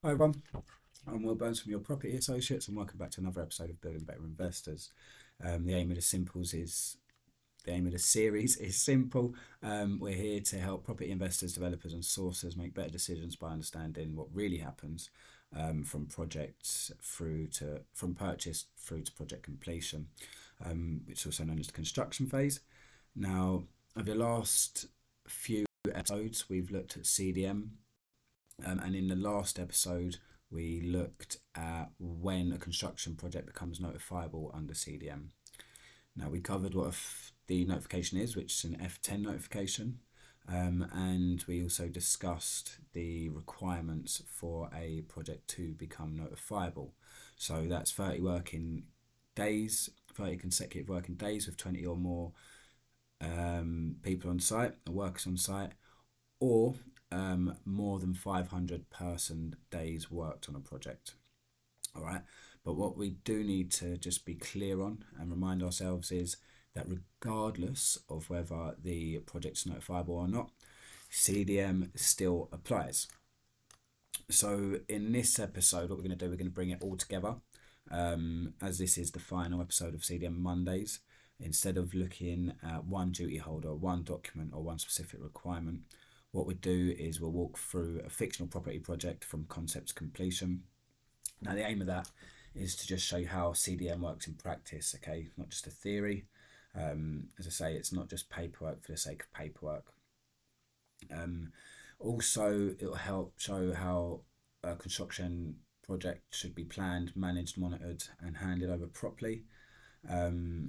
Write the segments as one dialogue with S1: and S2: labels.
S1: Hi everyone, I'm Will Burns from your Property Associates and welcome back to another episode of Building Better Investors. The aim of the aim of the series is simple. We're here to help property investors, developers and sources make better decisions by understanding what really happens from purchase through to project completion, which is also known as the construction phase. Now, over the last few episodes, we've looked at CDM. And in the last episode, we looked at when a construction project becomes notifiable under CDM. Now, we covered what the notification is, which is an F10 notification, and we also discussed the requirements for a project to become notifiable. So that's 30 working days, 30 consecutive working days with 20 or more people on site, or workers on site, or more than 500 person days worked on a project. All right. But what we do need to just be clear on and remind ourselves is that regardless of whether the project's notifiable or not, CDM still applies. So in this episode, what we're going to do, we're going to bring it all together. As this is the final episode of CDM Mondays, instead of looking at one duty holder, one document or one specific requirement, what we do is we'll walk through a fictional property project from concept to completion. Now, the aim of that is to just show you how CDM works in practice, okay? Not just a theory. As I say, it's not just paperwork for the sake of paperwork. Also, it'll help show how a construction project should be planned, managed, monitored, and handed over properly.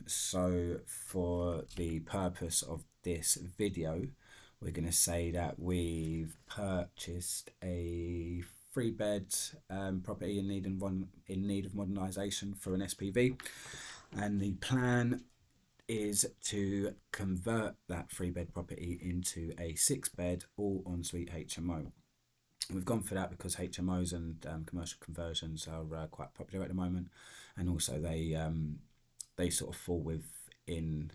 S1: So for the purpose of this video, we're going to say that we've purchased a 3-bed property in need of modernisation for an SPV, and the plan is to convert that 3-bed property into a 6-bed all-ensuite HMO. We've gone for that because HMOs and commercial conversions are quite popular at the moment, and also they sort of fall within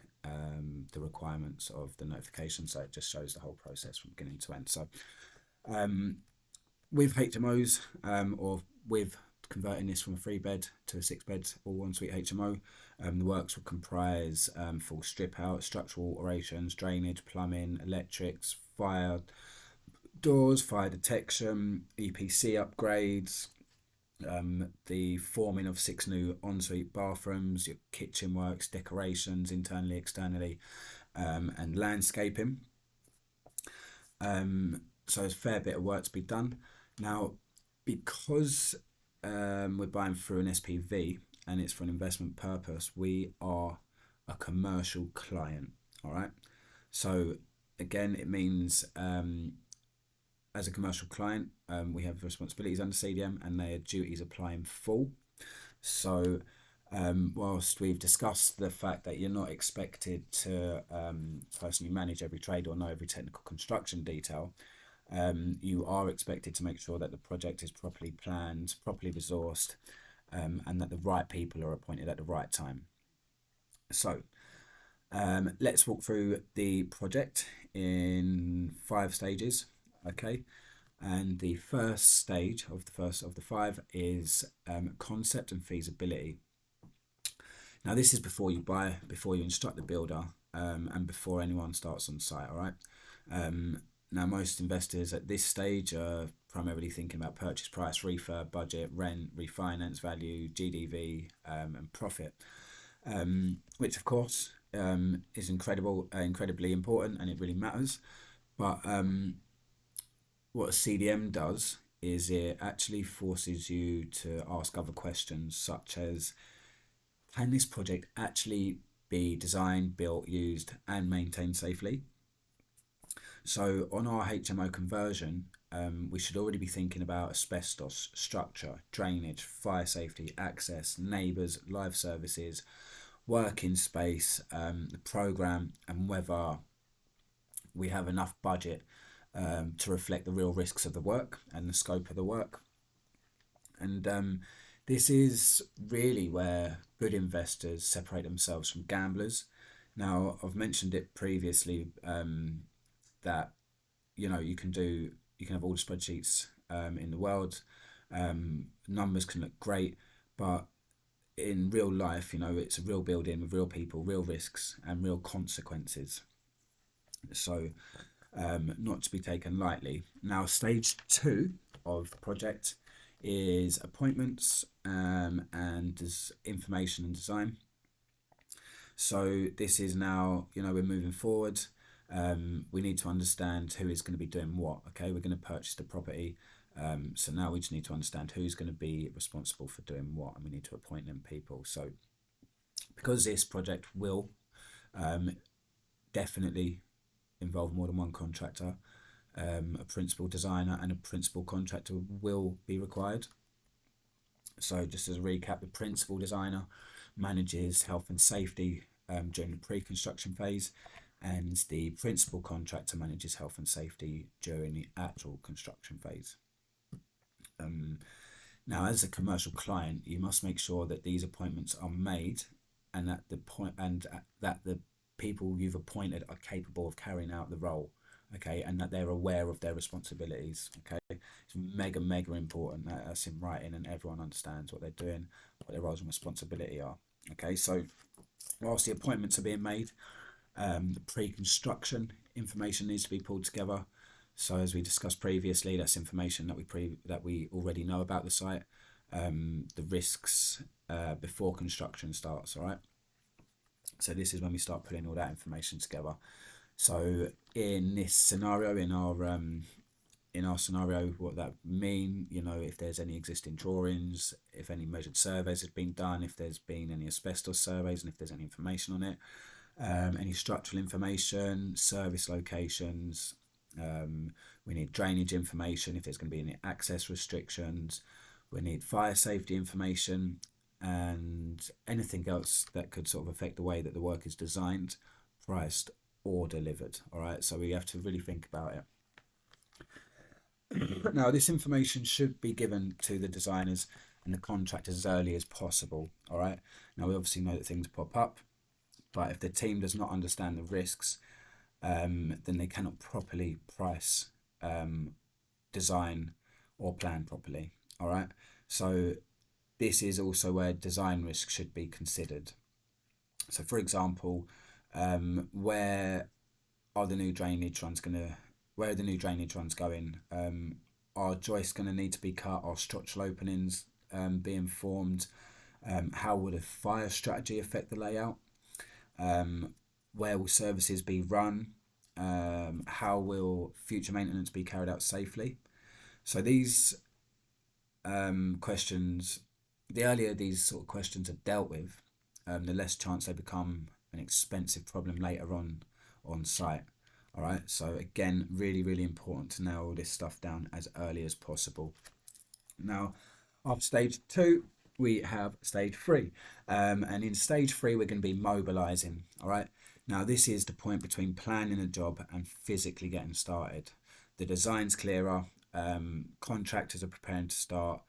S1: the requirements of the notification, so it just shows the whole process from beginning to end. So with HMOs, or with converting this from a 3-bed to a 6-bed all-ensuite HMO, the works will comprise full strip out, structural alterations, drainage, plumbing, electrics, fire doors, fire detection, EPC upgrades, the forming of 6 new ensuite bathrooms, your kitchen works, decorations internally, externally, and landscaping. So there's a fair bit of work to be done. Now, because we're buying through an SPV and it's for an investment purpose, we are a commercial client. All right. So again, it means as a commercial client, we have responsibilities under CDM and their duties apply in full. So whilst we've discussed the fact that you're not expected to personally manage every trade or know every technical construction detail, you are expected to make sure that the project is properly planned, properly resourced, and that the right people are appointed at the right time. So let's walk through the project in 5 stages. Okay, and the first stage of the 5 is concept and feasibility. Now, this is before you buy, before you instruct the builder, and before anyone starts on site. All right. Now, most investors at this stage are primarily thinking about purchase price, refurb, budget, rent, refinance value, GDV, and profit, which of course is incredibly important, and it really matters. But what a CDM does is it actually forces you to ask other questions, such as, can this project actually be designed, built, used, and maintained safely? So on our HMO conversion, we should already be thinking about asbestos, structure, drainage, fire safety, access, neighbours, live services, working space, the programme, and whether we have enough budget to reflect the real risks of the work and the scope of the work. And this is really where good investors separate themselves from gamblers. Now, I've mentioned it previously that you can have all the spreadsheets in the world, Numbers can look great, but in real life, it's a real building with real people, real risks, and real consequences. So, not to be taken lightly. Now, stage 2 of the project is appointments, and information and design. So this is now, we're moving forward. We need to understand who is going to be doing what. Okay, we're going to purchase the property. So now we just need to understand who's going to be responsible for doing what, and we need to appoint them people. So because this project will definitely involve more than one contractor, a principal designer and a principal contractor will be required. So just as a recap, the principal designer manages health and safety during the pre-construction phase, and the principal contractor manages health and safety during the actual construction phase. Now, as a commercial client, you must make sure that these appointments are made, and that the people you've appointed are capable of carrying out the role. Okay, and that they're aware of their responsibilities. Okay, it's mega important that that's in writing and everyone understands what they're doing, what their roles and responsibility are. Okay, so whilst the appointments are being made, the pre-construction information needs to be pulled together. So as we discussed previously, that's information that we already know about the site, the risks before construction starts. All right. So this is when we start putting all that information together. So in this scenario, in our scenario, what that mean, if there's any existing drawings, if any measured surveys have been done, if there's been any asbestos surveys, and if there's any information on it, any structural information, service locations. We need drainage information if there's going to be any access restrictions. We need fire safety information, and anything else that could sort of affect the way that the work is designed, priced, or delivered. All right, so we have to really think about it. Now, this information should be given to the designers and the contractors as early as possible. All right, now we obviously know that things pop up, but if the team does not understand the risks, then they cannot properly price, design, or plan properly. All right, so this is also where design risk should be considered. So for example, where are the new drainage runs going? Are joists going to need to be cut? Are structural openings being formed? How would a fire strategy affect the layout? Where will services be run? How will future maintenance be carried out safely? So these questions, the earlier these sort of questions are dealt with, the less chance they become an expensive problem later on site. All right, so again, really important to nail all this stuff down as early as possible. Now, after stage 2, we have stage 3, and in stage 3 we're going to be mobilizing. All right, now this is the point between planning a job and physically getting started. The design's clearer, contractors are preparing to start,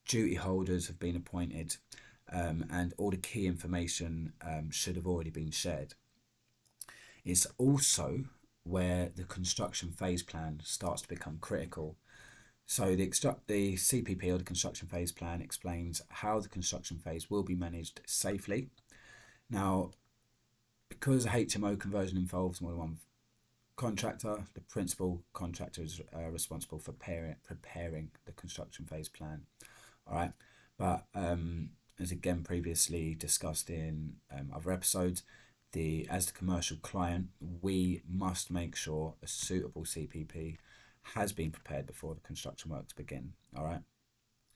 S1: duty holders have been appointed, and all the key information should have already been shared. It's also where the construction phase plan starts to become critical. So the CPP, or the construction phase plan, explains how the construction phase will be managed safely. Now, because a HMO conversion involves more than one contractor, the principal contractor is responsible for preparing the construction phase plan. All right, but as again previously discussed in other episodes, as the commercial client, we must make sure a suitable CPP has been prepared before the construction works begin. All right,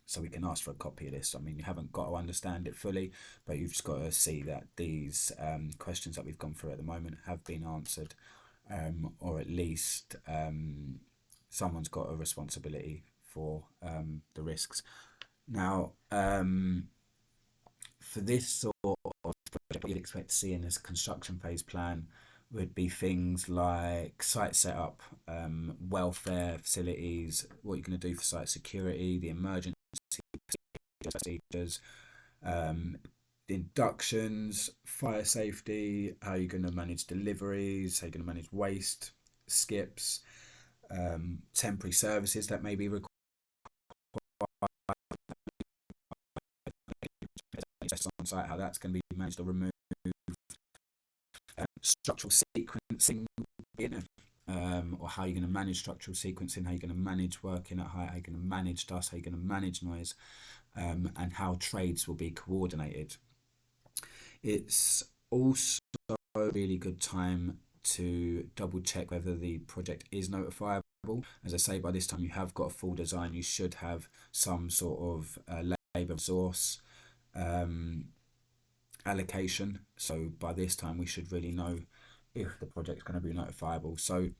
S1: so we can ask for a copy of this. I mean, you haven't got to understand it fully, but you've just got to see that these questions that we've gone through at the moment have been answered, or at least someone's got a responsibility for the risks. Now, for this sort of project, what you'd expect to see in this construction phase plan would be things like site setup, welfare facilities, what you're going to do for site security, the emergency procedures, inductions, fire safety, how you're going to manage deliveries, how you're going to manage waste, skips, temporary services that may be required, process on site, how that's going to be managed or removed, structural sequencing, or how you're going to manage structural sequencing, how you're going to manage working at height, how you're going to manage dust, how you're going to manage noise, and how trades will be coordinated. It's also a really good time to double check whether the project is notifiable. As I say, by this time you have got a full design, you should have some sort of labour resource allocation. So by this time we should really know if the project's going to be notifiable. So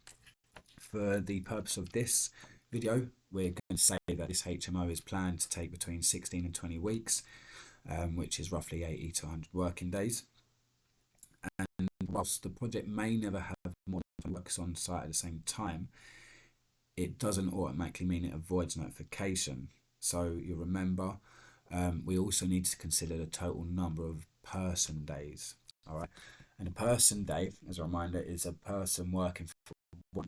S1: for the purpose of this video, we're going to say that this HMO is planned to take between 16 and 20 weeks, which is roughly 80 to 100 working days. And whilst the project may never have more than workers on site at the same time, it doesn't automatically mean it avoids notification. So you remember, we also need to consider the total number of person days. All right, and a person day, as a reminder, is a person working for one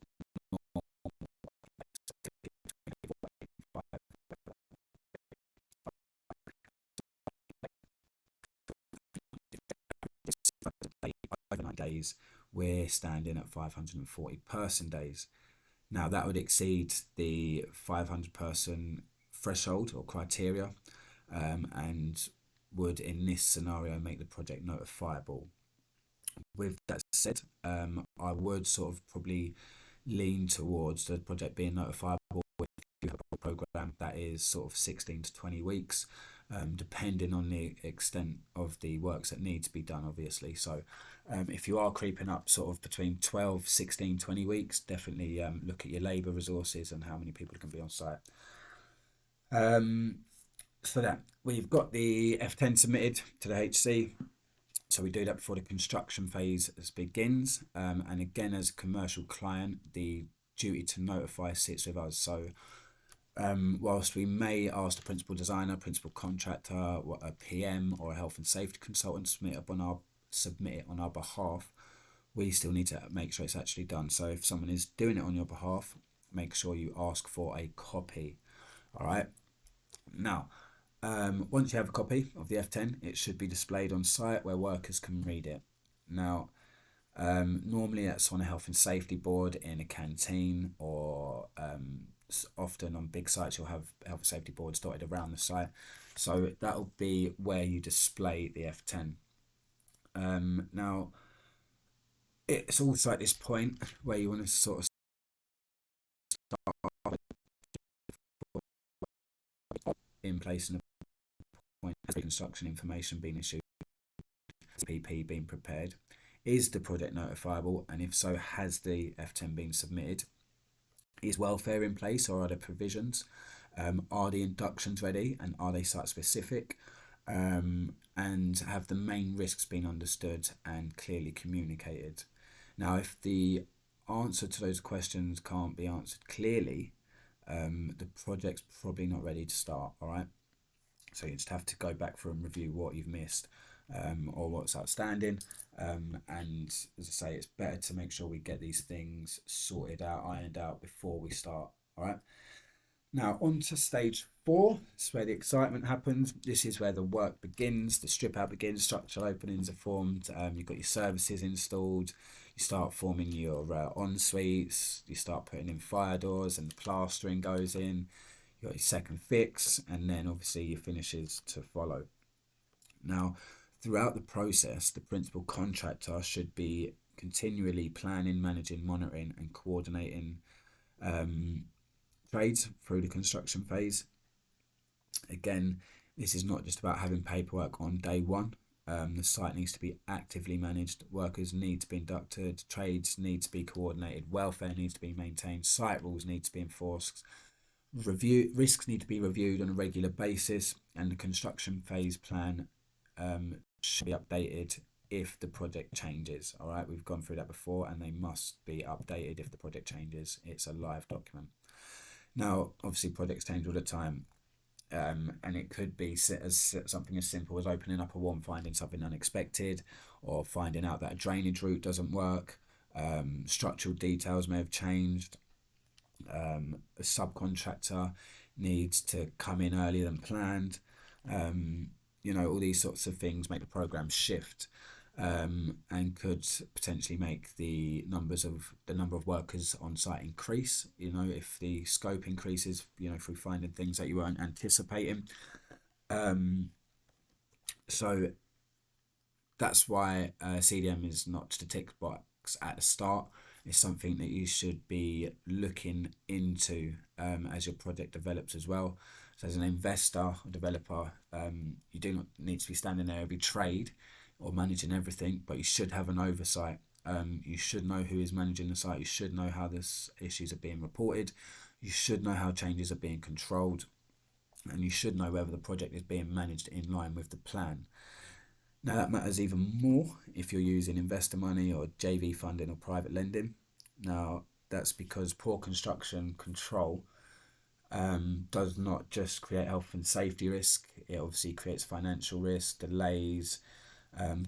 S1: overnight days. We're standing at 540 person days. Now that would exceed the 500 person threshold or criteria, and would in this scenario make the project notifiable. With that said, I would sort of probably lean towards the project being notifiable if you have a program that is sort of 16 to 20 weeks, depending on the extent of the works that need to be done, obviously. So if you are creeping up sort of between 12, 16, 20 weeks, definitely look at your labour resources and how many people can be on site. So that we've got the F10 submitted to the HC. So we do that before the construction phase begins. And again, as a commercial client, the duty to notify sits with us. So whilst we may ask the principal designer, principal contractor, a PM or a health and safety consultant to submit it on our behalf, we still need to make sure it's actually done. So if someone is doing it on your behalf, make sure you ask for a copy. All right. Now, once you have a copy of the F10, it should be displayed on site where workers can read it. Now, normally that's on a health and safety board in a canteen, or often on big sites you'll have health and safety boards dotted around the site. So that'll be where you display the F10. Now, it's also at this point where you want to sort of start in place and point as construction information being issued, PP being prepared. Is the project notifiable, and if so, has the F10 been submitted? Is welfare in place, or are there provisions? Are the inductions ready, and are they site specific? And have the main risks been understood and clearly communicated? Now, if the answer to those questions can't be answered clearly, the project's probably not ready to start. All right, so you just have to go back through and review what you've missed, or what's outstanding. And as I say, it's better to make sure we get these things sorted out, ironed out before we start. All right. Now on to stage 4. It's where the excitement happens. This is where the work begins, the strip out begins, structural openings are formed, you've got your services installed, you start forming your en-suites, you start putting in fire doors and the plastering goes in, you got your second fix, and then obviously your finishes to follow. Now, throughout the process, the principal contractor should be continually planning, managing, monitoring and coordinating trades through the construction phase. Again, this is not just about having paperwork on day one. The site needs to be actively managed, workers need to be inducted, trades need to be coordinated, welfare needs to be maintained, site rules need to be enforced, risks need to be reviewed on a regular basis, and the construction phase plan should be updated if the project changes. All right, we've gone through that before, and they must be updated if the project changes. It's a live document. Now, obviously, projects change all the time, and it could be as something as simple as opening up a wall and finding something unexpected, or finding out that a drainage route doesn't work. Structural details may have changed. A subcontractor needs to come in earlier than planned. all these sorts of things make the program shift, and could potentially make the number of workers on site increase. If the scope increases, through finding things that you weren't anticipating. So that's why CDM is not just a tick box at the start. It's something that you should be looking into as your project develops as well. So as an investor or developer, you do not need to be standing there every trade or managing everything, but you should have an oversight. You should know who is managing the site. You should know how this issues are being reported. You should know how changes are being controlled, and you should know whether the project is being managed in line with the plan. Now that matters even more if you're using investor money or JV funding or private lending. Now that's because poor construction control does not just create health and safety risk. It obviously creates financial risk, delays,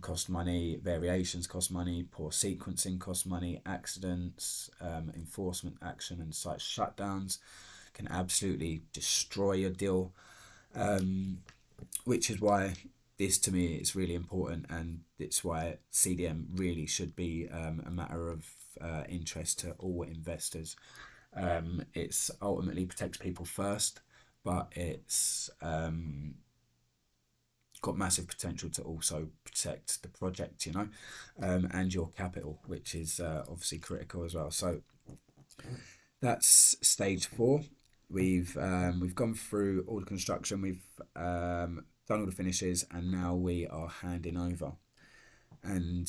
S1: cost money, variations cost money, poor sequencing cost money, accidents, enforcement action and site shutdowns can absolutely destroy your deal, which is why this to me is really important, and it's why CDM really should be a matter of interest to all investors. It's ultimately protects people first, but it's got massive potential to also protect the project, and your capital, which is obviously critical as well. So that's stage 4. We've gone through all the construction, we've done all the finishes, and now we are handing over. And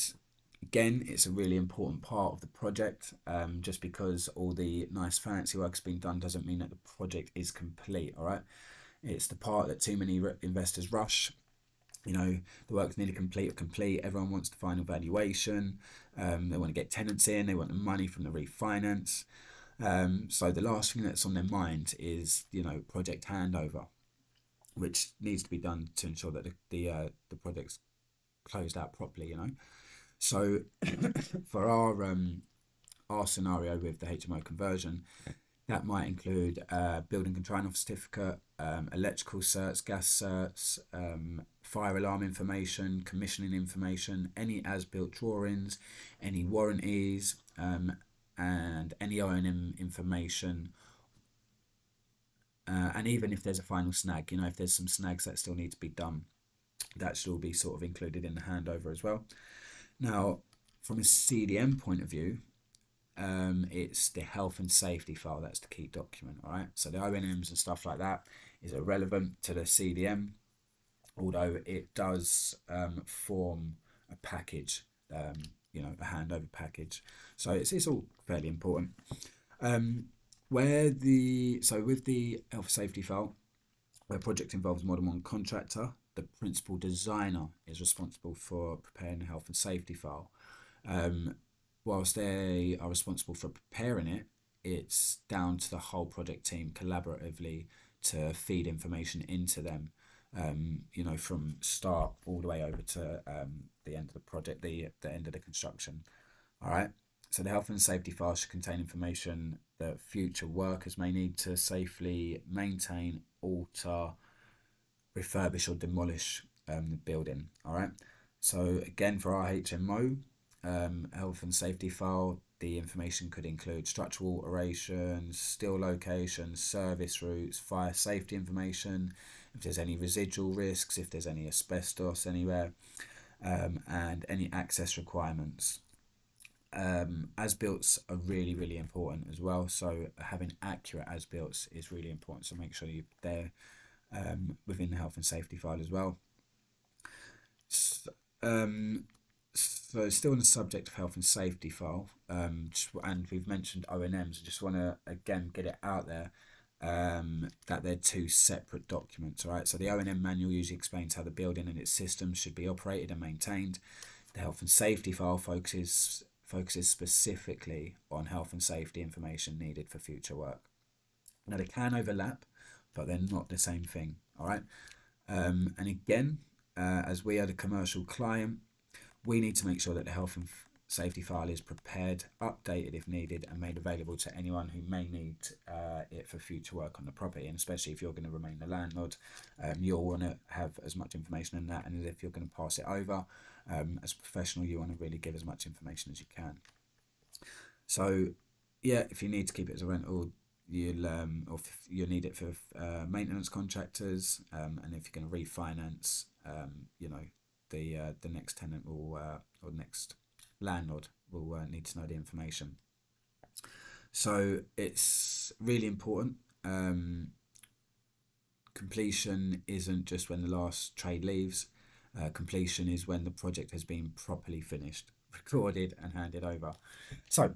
S1: again, it's a really important part of the project. Just because all the nice fancy work has been done doesn't mean that the project is complete. All right, it's the part that too many investors rush. The work's nearly complete. Everyone wants the final valuation. They want to get tenants in. They want the money from the refinance. So the last thing that's on their mind is project handover, which needs to be done to ensure that the project's closed out properly. So for our scenario with the HMO conversion, that might include building control certificate, electrical certs, gas certs, fire alarm information, commissioning information, any as-built drawings, any warranties, and any O&M information. And even if there's a final snag, if there's some snags that still need to be done, that should all be sort of included in the handover as well. Now, from a CDM point of view, it's the health and safety file that's the key document. All right, so the O&Ms and stuff like that is irrelevant to the CDM, although it does form a package, a handover package. So it's all fairly important. With the health and safety file, where project involves more than one contractor, the principal designer is responsible for preparing the health and safety file. Whilst they are responsible for preparing it, it's down to the whole project team collaboratively to feed information into them, from start all the way over to the end of the project, the end of the construction. All right. So the health and safety file should contain information that future workers may need to safely maintain, alter, refurbish or demolish the building. All right. So again, for our HMO health and safety file, the information could include structural alterations, steel locations, service routes, fire safety information, if there's any residual risks, if there's any asbestos anywhere, and any access requirements. As-builts are really, really important as well. So having accurate as-builts is really important. So make sure they're within the health and safety file as well. So still on the subject of health and safety file, and we've mentioned O&Ms. I just want to again get it out there that they're two separate documents. All right. So the O&M manual usually explains how the building and its systems should be operated and maintained. The health and safety file focuses specifically on health and safety information needed for future work. Now they can overlap, but they're not the same thing. All right. And again, as we are the commercial client, we need to make sure that the health and safety file is prepared, updated if needed, and made available to anyone who may need it for future work on the property. And especially if you're going to remain the landlord, you'll want to have as much information in that. And if you're going to pass it over, as a professional, you want to really give as much information as you can. So, yeah, if you need to keep it as a rental, you'll need it for maintenance contractors, and if you're going to refinance, the next tenant will or next landlord will need to know the information. So it's really important. Completion isn't just when the last trade leaves. Completion is when the project has been properly finished, recorded, and handed over. So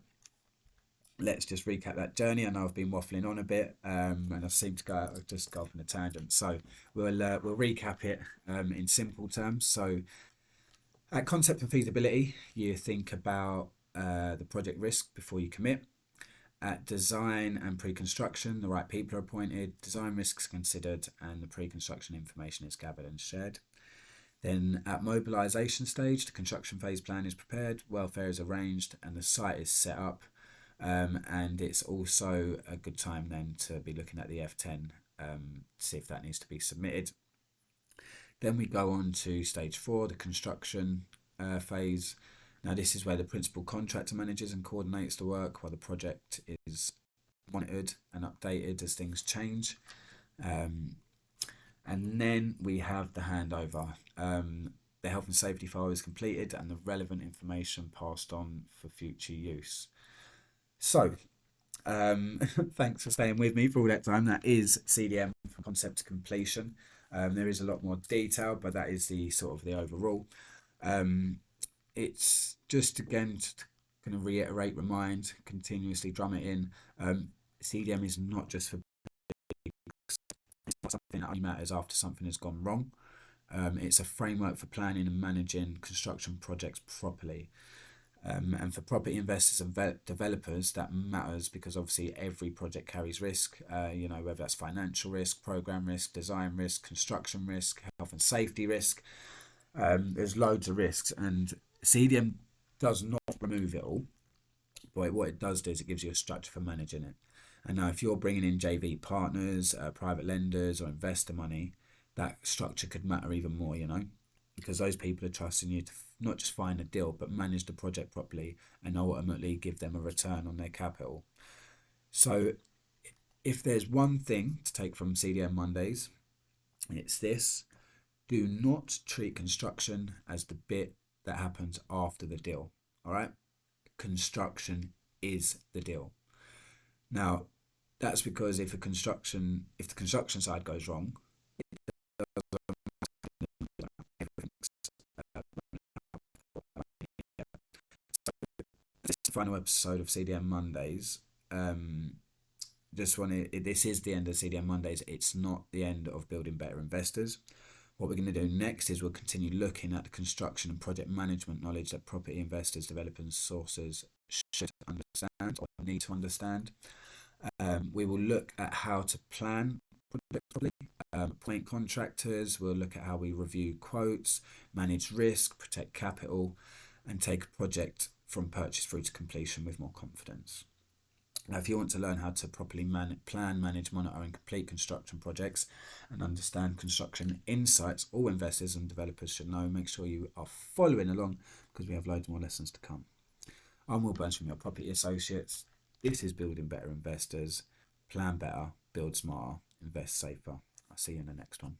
S1: let's just recap that journey. I know I've been waffling on a bit, and I seem to go off on a tangent. So we'll recap it in simple terms. So at concept and feasibility, you think about the project risk before you commit. At design and pre-construction, the right people are appointed, design risks considered, and the pre-construction information is gathered and shared. Then at mobilisation stage, the construction phase plan is prepared, welfare is arranged, and the site is set up. And it's also a good time then to be looking at the F10 to see if that needs to be submitted. Then we go on to stage 4, the construction phase. Now this is where the principal contractor manages and coordinates the work while the project is monitored and updated as things change. And then we have the handover. The health and safety file is completed and the relevant information passed on for future use. So, thanks for staying with me for all that time. That is CDM from concept to completion. There is a lot more detail, but that is the sort of the overall. It's just again to kind of reiterate, remind, continuously drum it in. CDM is not just for it's not something that only matters after something has gone wrong. It's a framework for planning and managing construction projects properly. And for property investors and developers, that matters because obviously every project carries risk, whether that's financial risk, program risk, design risk, construction risk, health and safety risk. There's loads of risks, and CDM does not remove it all, but what it does do is it gives you a structure for managing it. And now if you're bringing in JV partners, private lenders or investor money, that structure could matter even more, because those people are trusting you to not just find a deal, but manage the project properly and ultimately give them a return on their capital. So if there's one thing to take from CDM Mondays, it's this: do not treat construction as the bit that happens after the deal. All right? Construction is the deal. Now, that's because if the construction side goes wrong, this is the final episode of CDM Mondays. This is the end of CDM Mondays. It's not the end of building better investors. What we're going to do next is we'll continue looking at the construction and project management knowledge that property investors, developers, and sources should understand or need to understand. We will look at how to plan projects properly, appoint contractors. We'll look at how we review quotes, manage risk, protect capital, and take a project from purchase through to completion with more confidence. Now, if you want to learn how to properly plan, manage, monitor, and complete construction projects and understand construction insights all investors and developers should know, make sure you are following along because we have loads more lessons to come. I'm Will Burns from your Property Associates. This is Building Better Investors. Plan better, build smarter, invest safer. I'll see you in the next one.